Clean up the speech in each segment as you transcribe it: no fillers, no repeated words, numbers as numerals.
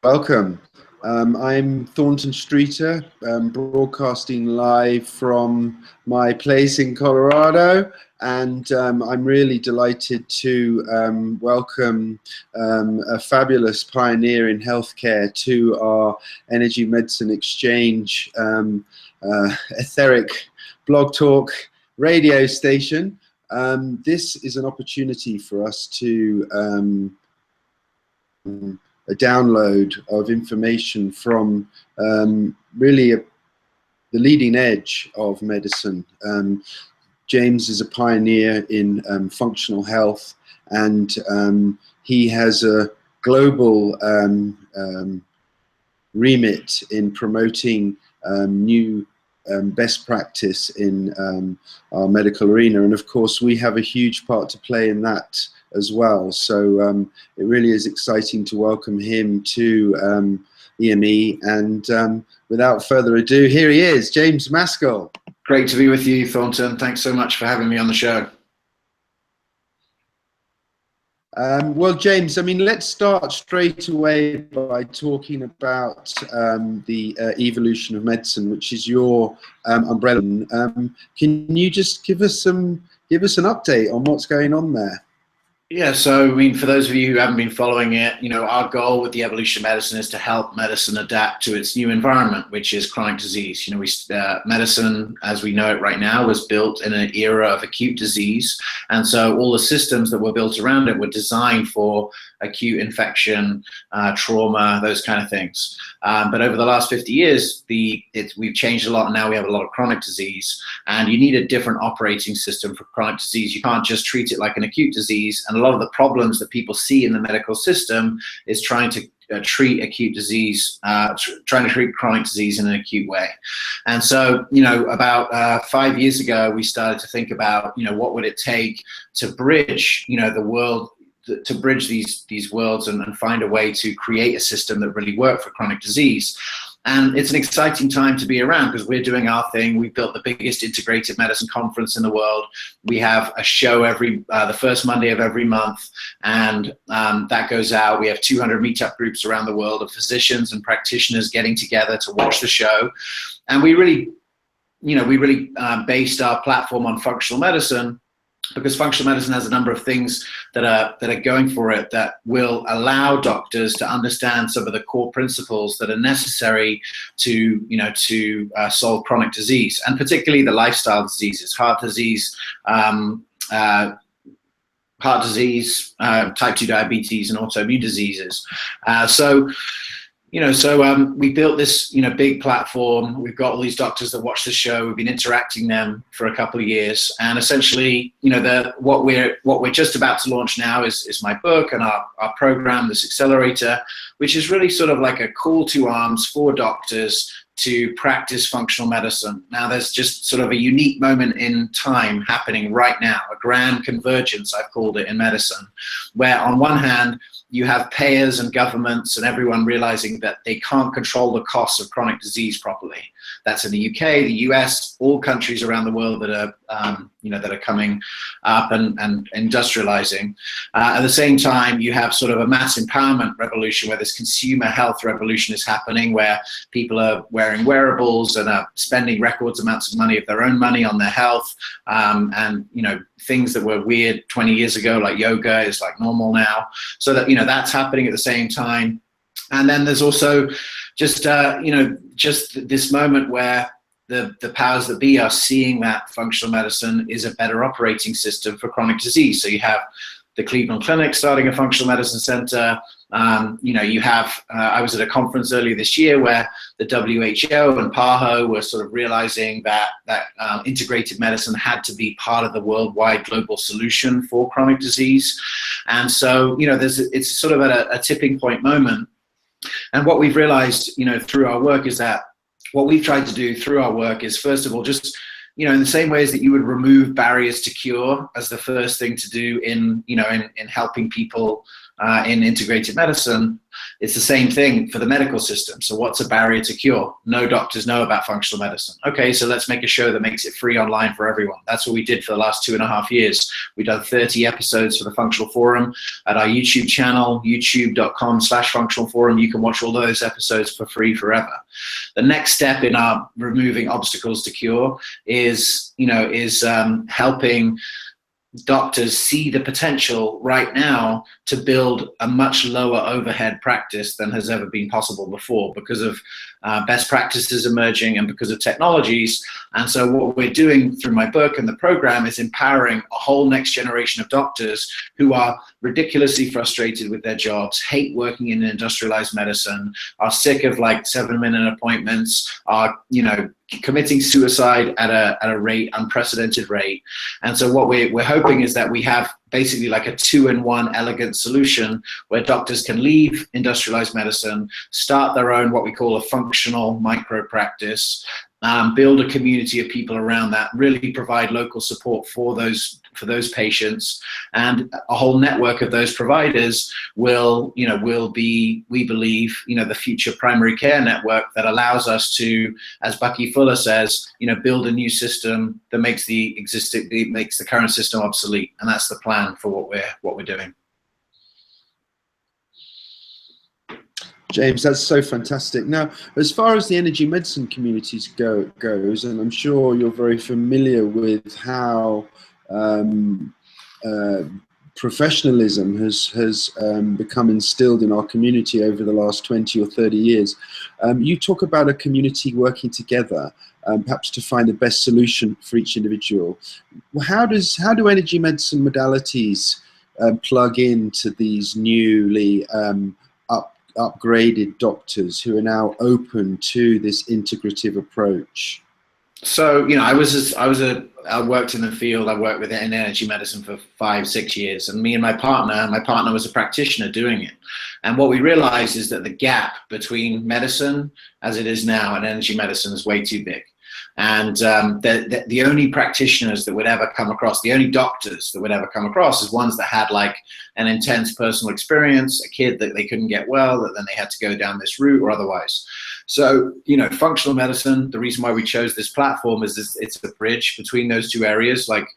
Welcome. I'm Thornton Streeter, broadcasting live from my place in Colorado, and I'm really delighted to welcome a fabulous pioneer in healthcare to our Energy Medicine Exchange etheric blog talk radio station. This is an opportunity for us to a download of information from really the leading edge of medicine. James is a pioneer in functional health, and he has a global remit in promoting new best practice in our medical arena. And of course, we have a huge part to play in that as well. So it really is exciting to welcome him to EME. And without further ado, here he is, James Maskell. Great to be with you, Thornton. Thanks so much for having me on the show. Well, James, I mean, let's start straight away by talking about the evolution of medicine, which is your umbrella. Can you just give us an update on what's going on there? Yeah, so I mean, for those of you who haven't been following it, you know, our goal with the evolution of medicine is to help medicine adapt to its new environment, which is chronic disease. You know, medicine, as we know it right now, was built in an era of acute disease, and so all the systems that were built around it were designed for acute infection, trauma, those kind of things. But over the last 50 years, we've changed a lot, and now we have a lot of chronic disease, and you need a different operating system for chronic disease. You can't just treat it like an acute disease, and a lot of the problems that people see in the medical system is trying to treat acute disease, trying to treat chronic disease in an acute way. And so, you know, about 5 years ago, we started to think about, you know, what would it take to bridge, you know, the world, to bridge these worlds and find a way to create a system that really worked for chronic disease. And it's an exciting time to be around because we're doing our thing. We've built the biggest integrated medicine conference in the world. We have a show the first Monday of every month, and that goes out. We have 200 meetup groups around the world of physicians and practitioners getting together to watch the show. And we really based our platform on functional medicine, because functional medicine has a number of things that are going for it that will allow doctors to understand some of the core principles that are necessary to solve chronic disease, and particularly the lifestyle diseases, heart disease, type 2 diabetes, and autoimmune diseases. We built this, big platform. We've got all these doctors that watch the show. We've been interacting them for a couple of years, and essentially, what we're just about to launch now is my book and our program, this accelerator, which is really sort of like a call to arms for doctors to practice functional medicine. Now, there's just sort of a unique moment in time happening right now, a grand convergence, I've called it, in medicine, where on one hand, you have payers and governments and everyone realizing that they can't control the costs of chronic disease properly. That's in the UK, the US, all countries around the world that are coming up and industrializing. At the same time, you have sort of a mass empowerment revolution where this consumer health revolution is happening, where people are wearing wearables and are spending record amounts of money of their own money on their health. And things that were weird 20 years ago, like yoga, is like normal now. So that, that's happening at the same time. And then there's also just this moment where the powers that be are seeing that functional medicine is a better operating system for chronic disease. So you have the Cleveland Clinic starting a functional medicine center. You have, I was at a conference earlier this year where the WHO and PAHO were sort of realizing that integrated medicine had to be part of the worldwide global solution for chronic disease. And so, it's sort of at a tipping point moment. And what we've realized, through our work is that what we've tried to do through our work is, first of all, just, in the same ways that you would remove barriers to cure as the first thing to do in helping people in integrated medicine, it's the same thing for the medical system. So what's a barrier to cure? No doctors know about functional medicine. Okay, so let's make a show that makes it free online for everyone. That's what we did for the last 2.5 years. We've done 30 episodes for the Functional Forum at our YouTube channel, youtube.com/functional forum. You can watch all those episodes for free forever. The next step in our removing obstacles to cure is, helping doctors see the potential right now to build a much lower overhead practice than has ever been possible before because of best practices emerging and because of technologies. And so what we're doing through my book and the program is empowering a whole next generation of doctors who are ridiculously frustrated with their jobs, hate working in industrialized medicine, are sick of like 7-minute appointments, are, committing suicide at a rate, unprecedented rate. And so what we're hoping is that we have basically like a 2-in-1 elegant solution where doctors can leave industrialized medicine, start their own, what we call a functional micropractice, build a community of people around that, really provide local support for those patients, and a whole network of those providers will be, we believe, the future primary care network that allows us to, as Bucky Fuller says, build a new system that makes the current system obsolete. And that's the plan for what we're doing. James, that's so fantastic. Now, as far as the energy medicine communities goes, and I'm sure you're very familiar with how professionalism has become instilled in our community over the last 20 or 30 years. You talk about a community working together, perhaps to find the best solution for each individual. How do energy medicine modalities plug into these newly upgraded doctors who are now open to this integrative approach? So, I worked in the field. I worked in energy medicine for 5-6 years, and me and my partner was a practitioner doing it. And what we realized is that the gap between medicine as it is now and energy medicine is way too big. And the only practitioners that would ever come across, the only doctors that would ever come across is ones that had like an intense personal experience, a kid that they couldn't get well, that then they had to go down this route or otherwise. So, functional medicine, the reason why we chose this platform is it's a bridge between those two areas. Like,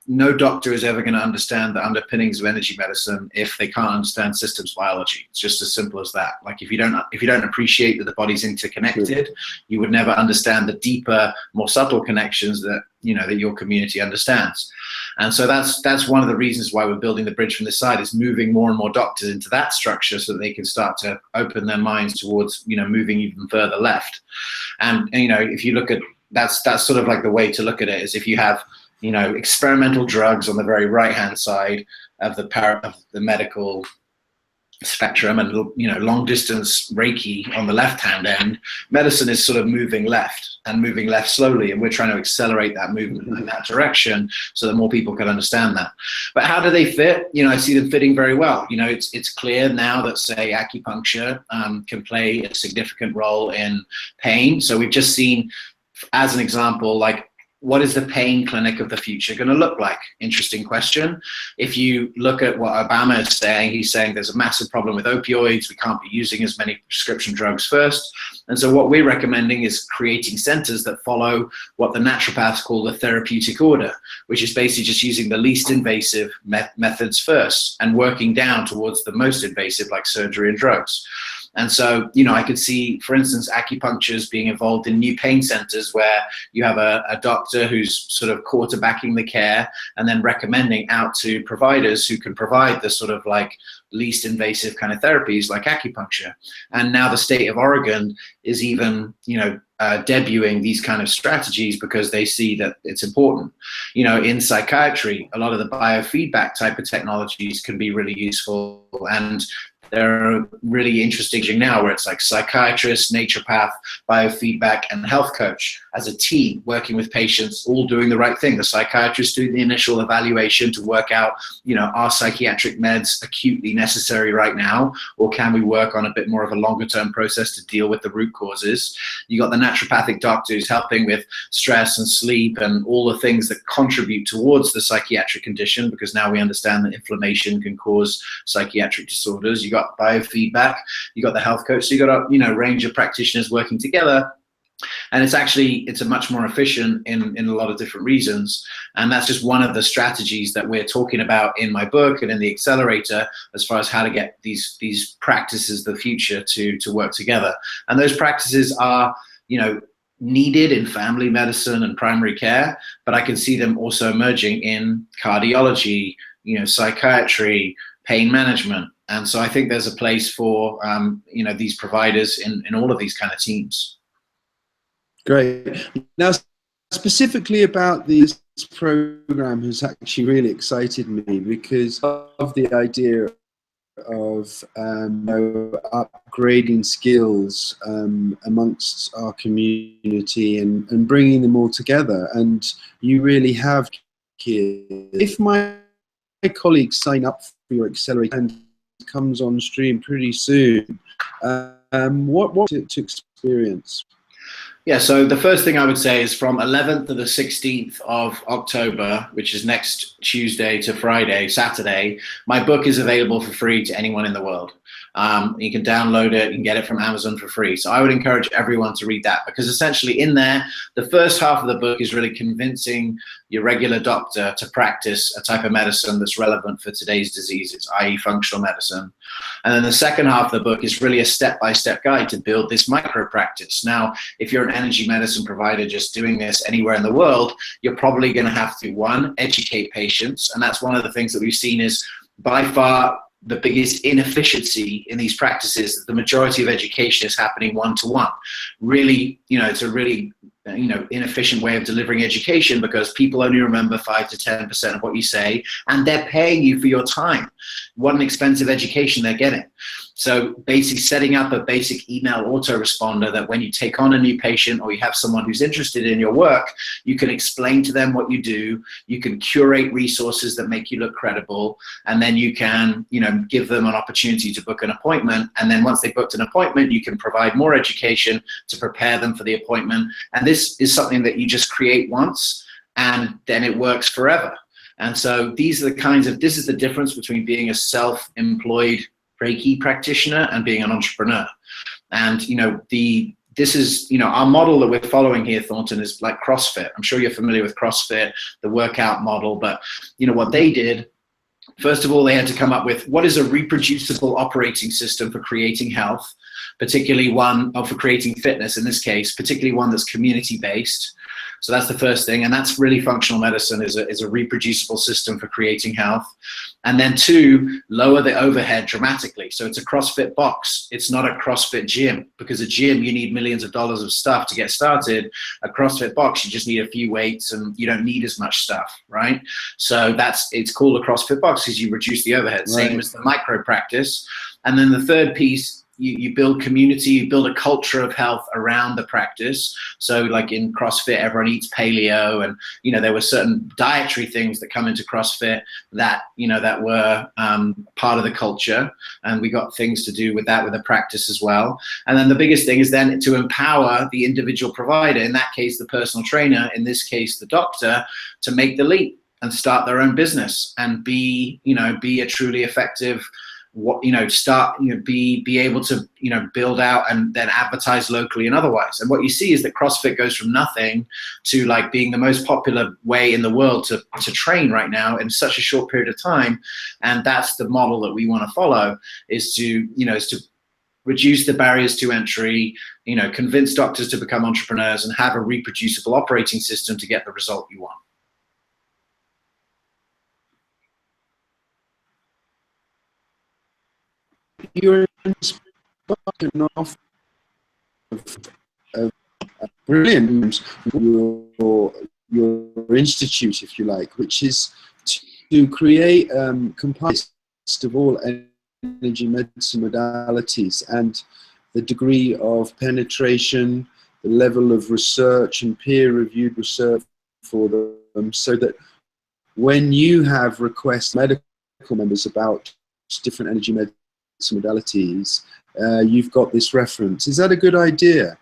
no doctor is ever going to understand the underpinnings of energy medicine if they can't understand systems biology. It's just as simple as that. Like, if you don't appreciate that the body's interconnected, you would never understand the deeper, more subtle connections that that your community understands. And so that's one of the reasons why we're building the bridge from this side, is moving more and more doctors into that structure so that they can start to open their minds towards moving even further left. And if you look at that's sort of like the way to look at it, is if you have experimental drugs on the very right-hand side of the medical spectrum, and long-distance Reiki on the left-hand end, medicine is sort of moving left slowly, and we're trying to accelerate that movement in that direction so that more people can understand that. But how do they fit? I see them fitting very well. It's clear now that, say, acupuncture can play a significant role in pain. So we've just seen, as an example, like, what is the pain clinic of the future going to look like? Interesting question. If you look at what Obama is saying, he's saying there's a massive problem with opioids. We can't be using as many prescription drugs first. And so what we're recommending is creating centers that follow what the naturopaths call the therapeutic order, which is basically just using the least invasive methods first and working down towards the most invasive, like surgery and drugs. And so, I could see, for instance, acupuncturists being involved in new pain centers where you have a doctor who's sort of quarterbacking the care and then recommending out to providers who can provide the sort of like least invasive kind of therapies like acupuncture. And now the state of Oregon is even, debuting these kind of strategies because they see that it's important. In psychiatry, a lot of the biofeedback type of technologies can be really useful, and There are really interesting now where it's like psychiatrist, naturopath, biofeedback, and health coach as a team working with patients, all doing the right thing. The psychiatrist doing the initial evaluation to work out, are psychiatric meds acutely necessary right now, or can we work on a bit more of a longer term process to deal with the root causes? You got the naturopathic doctor who's helping with stress and sleep and all the things that contribute towards the psychiatric condition, because now we understand that inflammation can cause psychiatric disorders. You got biofeedback, you got the health coach, so you got a range of practitioners working together. And it's a much more efficient in a lot of different reasons. And that's just one of the strategies that we're talking about in my book and in the accelerator, as far as how to get these practices of the future to work together. And those practices are, needed in family medicine and primary care, but I can see them also emerging in cardiology, psychiatry, pain management. And so I think there's a place for, these providers in all of these kind of teams. Great. Now, specifically about this program has actually really excited me, because of the idea of upgrading skills amongst our community and bringing them all together. And you really have here. If my colleagues sign up for your accelerator and comes on stream pretty soon, what to experience? Yeah, so the first thing I would say is from 11th to the 16th of October, which is next Tuesday to Friday, Saturday, my book is available for free to anyone in the world. You can download it, you can get it from Amazon for free. So I would encourage everyone to read that, because essentially in there, the first half of the book is really convincing your regular doctor to practice a type of medicine that's relevant for today's diseases, i.e. functional medicine. And then the second half of the book is really a step-by-step guide to build this micro-practice. Now, if you're an energy medicine provider just doing this anywhere in the world, you're probably going to have to, one, educate patients. And that's one of the things that we've seen is by far the biggest inefficiency in these practices. The majority of education is happening one-to-one. Really, it's a really inefficient way of delivering education, because people only remember 5 to 10% of what you say, and they're paying you for your time. What an expensive education they're getting. So basically setting up a basic email autoresponder that when you take on a new patient or you have someone who's interested in your work, you can explain to them what you do, you can curate resources that make you look credible, and then you can, give them an opportunity to book an appointment. And then once they booked an appointment, you can provide more education to prepare them for the appointment. And this is something that you just create once and then it works forever. And so this is the difference between being a self-employed Reiki practitioner and being an entrepreneur. And this is our model that we're following here, Thornton, is like CrossFit. I'm sure you're familiar with CrossFit, the workout model. But what they did, first of all, they had to come up with what is a reproducible operating system for creating health, particularly for creating fitness in this case, particularly one that's community based. So that's the first thing, and that's really functional medicine is a reproducible system for creating health. And then two, lower the overhead dramatically. So it's a CrossFit box. It's not a CrossFit gym, because a gym, you need millions of dollars of stuff to get started. A CrossFit box, you just need a few weights and you don't need as much stuff, right? So it's called a CrossFit box because you reduce the overhead, right. Same as the micro practice. And then the third piece, you build community, you build a culture of health around the practice. So like in CrossFit, everyone eats paleo, and there were certain dietary things that come into CrossFit that that were part of the culture, and we got things to do with that with the practice as well. And then the biggest thing is then to empower the individual provider, in that case the personal trainer, in this case the doctor, to make the leap and start their own business and be a truly effective be able to build out and then advertise locally and otherwise. And what you see is that CrossFit goes from nothing to like being the most popular way in the world to train right now in such a short period of time. And that's the model that we want to follow, is to reduce the barriers to entry, convince doctors to become entrepreneurs and have a reproducible operating system to get the result you want. You're inspired off of brilliant your institute, if you like, which is to create compliance of all energy medicine modalities and the degree of penetration, the level of research and peer-reviewed research for them, so that when you have requests medical members about different energy medicine modalities, you've got this reference. Is that a good idea?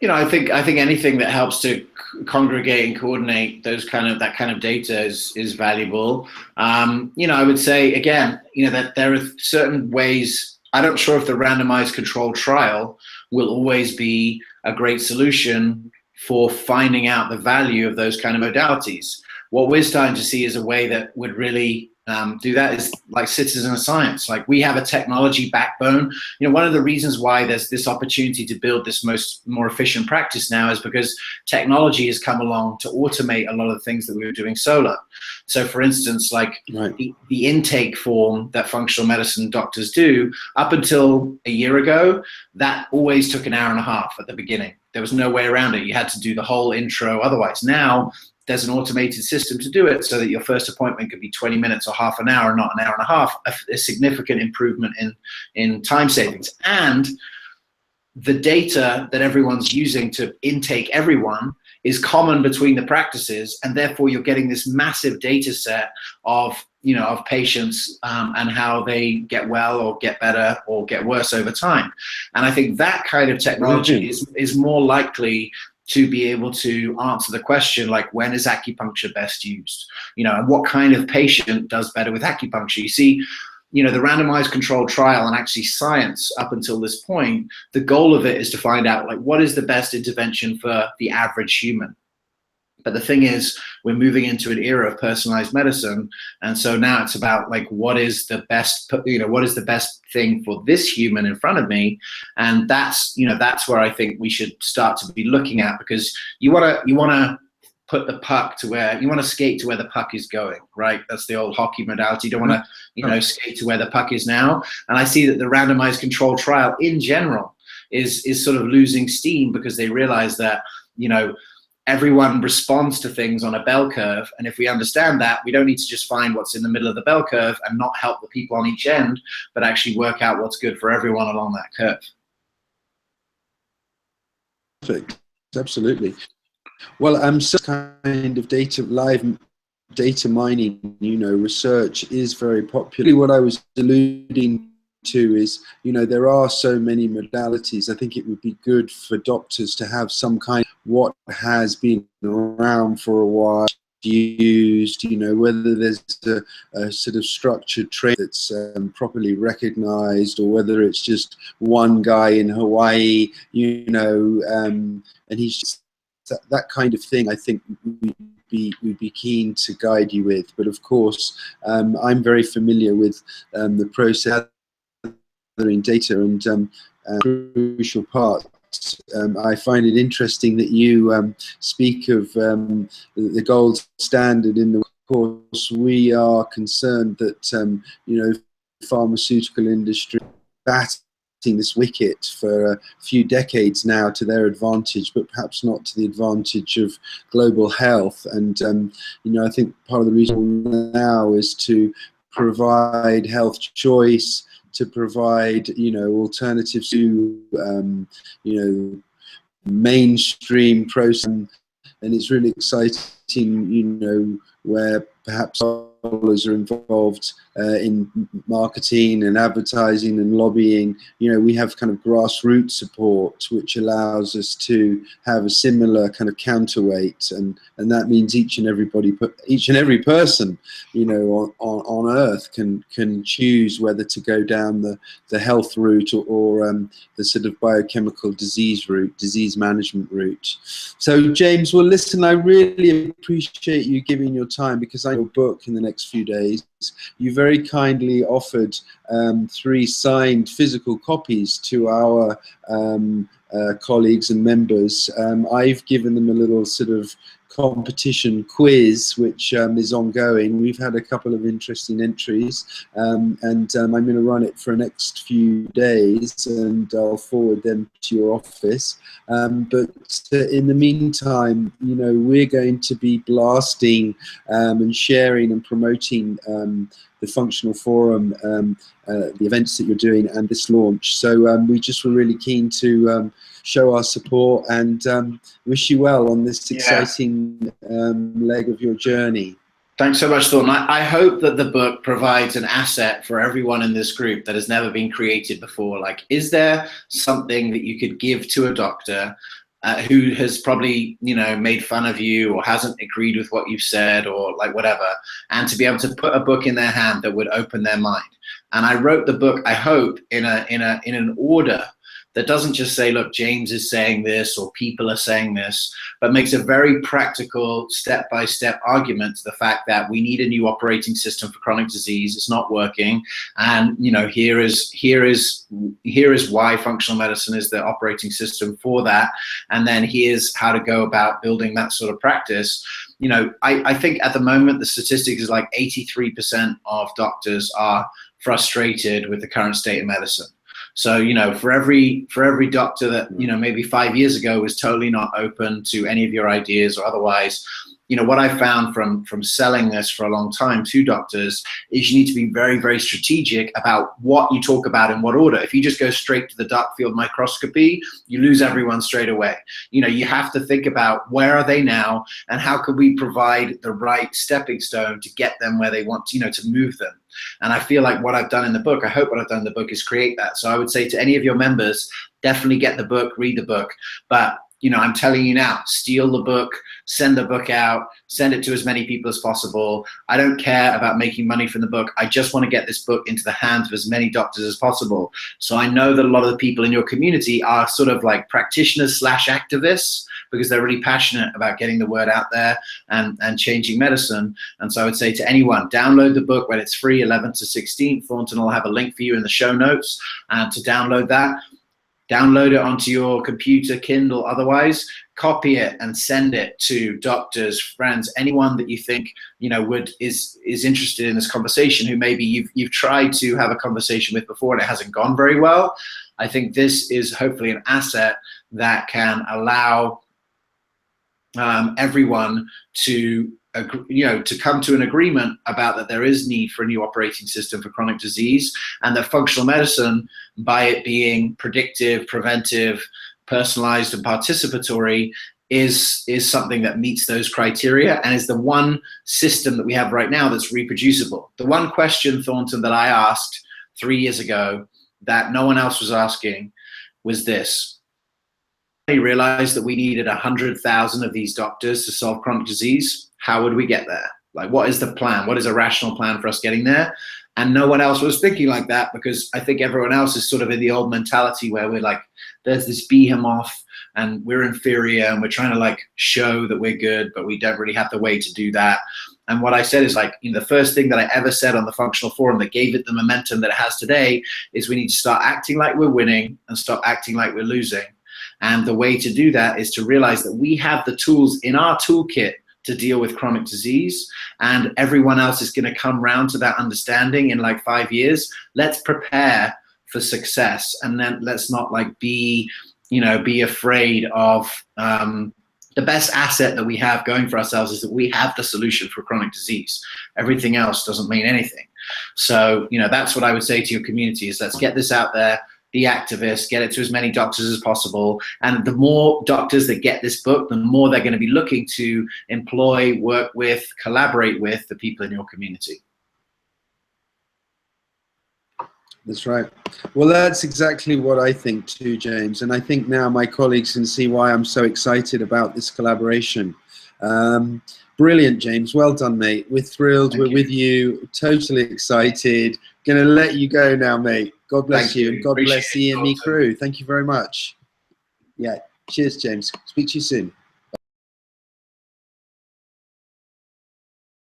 You know, I think anything that helps to congregate and coordinate that kind of data is valuable. You know, I would say again, you know, that there are certain ways. I'm not sure if the randomized controlled trial will always be a great solution for finding out the value of those kind of modalities. What we're starting to see is a way that would really do that is like citizen science. Like, we have a technology backbone. You know, one of the reasons why there's this opportunity to build this more efficient practice now is because technology has come along to automate a lot of the things that we were doing solo. So for instance, like the intake form that functional medicine doctors do, up until a year ago, that always took an hour and a half at the beginning. There was no way around it. You had to do the whole intro otherwise. Now there's an automated system to do it so that your first appointment could be 20 minutes or half an hour, not an hour and a half, a significant improvement in time savings. And the data that everyone's using to intake everyone is common between the practices, and therefore you're getting this massive data set of, you know, of patients and how they get well or get better or get worse over time. And I think that kind of technology is more likely to be able to answer the question, like, when is acupuncture best used? You know, and what kind of patient does better with acupuncture? You see, you know, the randomized controlled trial and actually science up until this point, the goal of it is to find out, like, what is the best intervention for the average human? But the thing is, we're moving into an era of personalized medicine. And so now it's about, like, what is the best, you know, what is the best thing for this human in front of me? And that's, you know, that's where I think we should start to be looking at, because you want to put the puck to where you want to skate to where the puck is going, right? That's the old hockey modality. You don't want to, you know, skate to where the puck is now. And I see that the randomized controlled trial in general is sort of losing steam, because they realize that, you know, everyone responds to things on a bell curve. And if we understand that, we don't need to just find what's in the middle of the bell curve and not help the people on each end, but actually work out what's good for everyone along that curve. Perfect. Absolutely. Well, some kind of live data mining, you know, research is very popular. What I was alluding to is, you know, there are so many modalities. I think it would be good for doctors to have some kind of what has been around for a while used, you know, whether there's a sort of structured training that's properly recognized, or whether it's just one guy in Hawaii, you know, and he's just that kind of thing. I think we'd be keen to guide you with. But of course, I'm very familiar with the process gathering data and crucial part. I find it interesting that you speak of the gold standard in the course. We are concerned that you know, pharmaceutical industry batting this wicket for a few decades now to their advantage, but perhaps not to the advantage of global health. And you know, I think part of the reason now is to provide health choice, to provide, you know, alternatives to you know, mainstream process. And it's really exciting, you know, where perhaps dollars are involved in marketing and advertising and lobbying. You know, we have kind of grassroots support, which allows us to have a similar kind of counterweight, and that means each and every person, you know, on earth can choose whether to go down the health route or the sort of biochemical disease route, disease management route. So James, well, listen, I really appreciate you giving your time, because I have a book in the next few days. You very kindly offered 3 signed physical copies to our colleagues and members. I've given them a little sort of competition quiz, which is ongoing. We've had a couple of interesting entries, and I'm going to run it for the next few days, and I'll forward them to your office. But in the meantime, you know, we're going to be blasting and sharing and promoting the Functional Forum, the events that you're doing, and this launch. So we just were really keen to show our support and wish you well on this exciting leg of your journey. Thanks so much, Thor. I hope that the book provides an asset for everyone in this group that has never been created before. Like, is there something that you could give to a doctor who has probably, you know, made fun of you or hasn't agreed with what you've said or like whatever, and to be able to put a book in their hand that would open their mind? And I wrote the book, I hope, in an order that doesn't just say, look, James is saying this or people are saying this, but makes a very practical step-by-step argument to the fact that we need a new operating system for chronic disease. It's not working. And, you know, here is why functional medicine is the operating system for that. And then here's how to go about building that sort of practice. You know, I think at the moment, the statistics is like 83% of doctors are frustrated with the current state of medicine. So, you know, for every doctor that, you know, maybe 5 years ago was totally not open to any of your ideas or otherwise, you know, what I found from selling this for a long time to doctors is you need to be very, very strategic about what you talk about in what order. If you just go straight to the dark field microscopy, you lose everyone straight away. You know, you have to think about where are they now and how could we provide the right stepping stone to get them where they want to, you know, to move them. And I feel like what I've done in the book, I hope what I've done in the book is create that. So I would say to any of your members, definitely get the book, read the book. But, you know, I'm telling you now, steal the book, send the book out, send it to as many people as possible. I don't care about making money from the book. I just want to get this book into the hands of as many doctors as possible. So I know that a lot of the people in your community are sort of like practitioners / activists, because they're really passionate about getting the word out there and changing medicine. And so I would say to anyone, download the book when it's free, 11th to 16th. Thornton will have a link for you in the show notes to download that. Download it onto your computer, Kindle, otherwise, copy it and send it to doctors, friends, anyone that you think, you know, is interested in this conversation, who maybe you've tried to have a conversation with before and it hasn't gone very well. I think this is hopefully an asset that can allow everyone to come to an agreement about that there is need for a new operating system for chronic disease, and that functional medicine, by it being predictive, preventive, personalized, and participatory, is something that meets those criteria and is the one system that we have right now that's reproducible. The one question, Thornton, that I asked 3 years ago that no one else was asking was this: I realized that we needed 100,000 of these doctors to solve chronic disease. How would we get there? Like, what is the plan? What is a rational plan for us getting there? And no one else was thinking like that, because I think everyone else is sort of in the old mentality where we're like, there's this behemoth and we're inferior and we're trying to like show that we're good, but we don't really have the way to do that. And what I said is like, you know, the first thing that I ever said on the Functional Forum that gave it the momentum that it has today is we need to start acting like we're winning and stop acting like we're losing. And the way to do that is to realize that we have the tools in our toolkit to deal with chronic disease, and everyone else is going to come round to that understanding in like 5 years. Let's prepare for success, and then let's not like be afraid of the best asset that we have going for ourselves is that we have the solution for chronic disease. Everything else doesn't mean anything. So, you know, that's what I would say to your community is let's get this out there. Be activists, get it to as many doctors as possible. And the more doctors that get this book, the more they're going to be looking to employ, work with, collaborate with the people in your community. That's right. Well, that's exactly what I think too, James. And I think now my colleagues can see why I'm so excited about this collaboration. Brilliant, James. Well done, mate. We're thrilled. We're with you. Totally excited. Going to let you go now, mate. God bless you. And God bless the EME crew. Thank you very much. Yeah. Cheers, James. Speak to you soon.